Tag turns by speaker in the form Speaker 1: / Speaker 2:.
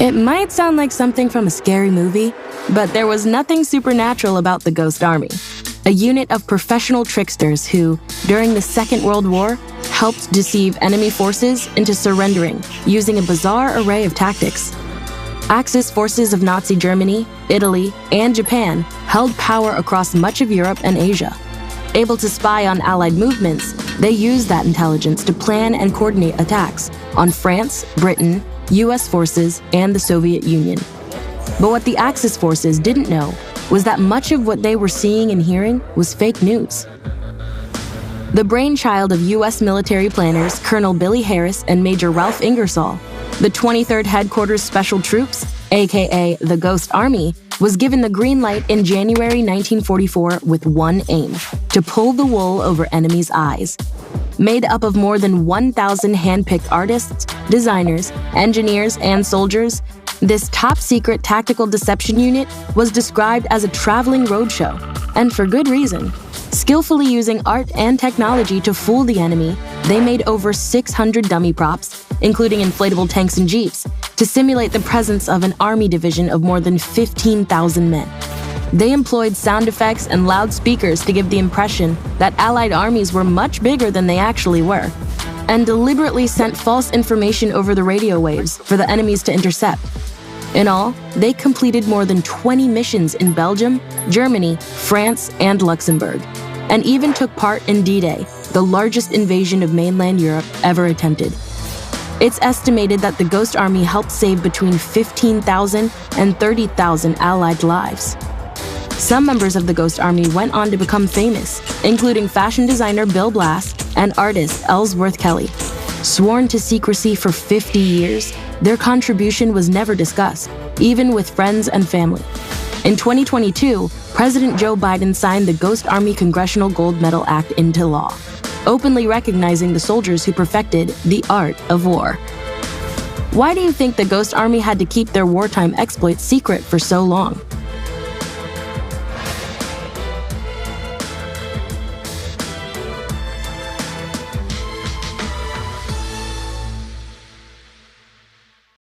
Speaker 1: It might sound like something from a scary movie, but there was nothing supernatural about the Ghost Army, a unit of professional tricksters who, during the Second World War, helped deceive enemy forces into surrendering using a bizarre array of tactics. Axis forces of Nazi Germany, Italy, and Japan held power across much of Europe and Asia. Able to spy on Allied movements, they used that intelligence to plan and coordinate attacks on France, Britain, US forces, and the Soviet Union. But what the Axis forces didn't know was that much of what they were seeing and hearing was fake news. The brainchild of US military planners Colonel Billy Harris and Major Ralph Ingersoll, the 23rd Headquarters Special Troops, aka the Ghost Army, was given the green light in January 1944 with one aim: to pull the wool over enemies' eyes. Made up of more than 1,000 hand-picked artists, designers, engineers, and soldiers, this top-secret tactical deception unit was described as a traveling roadshow, and for good reason. Skillfully using art and technology to fool the enemy, they made over 600 dummy props, including inflatable tanks and jeeps, to simulate the presence of an army division of more than 15,000 men. They employed sound effects and loudspeakers to give the impression that Allied armies were much bigger than they actually were, and deliberately sent false information over the radio waves for the enemies to intercept. In all, they completed more than 20 missions in Belgium, Germany, France, and Luxembourg, and even took part in D-Day, the largest invasion of mainland Europe ever attempted. It's estimated that the Ghost Army helped save between 15,000 and 30,000 Allied lives. Some members of the Ghost Army went on to become famous, including fashion designer Bill Blass and artist Ellsworth Kelly. Sworn to secrecy for 50 years, their contribution was never discussed, even with friends and family. In 2022, President Joe Biden signed the Ghost Army Congressional Gold Medal Act into law, openly recognizing the soldiers who perfected the art of war. Why do you think the Ghost Army had to keep their wartime exploits secret for so long?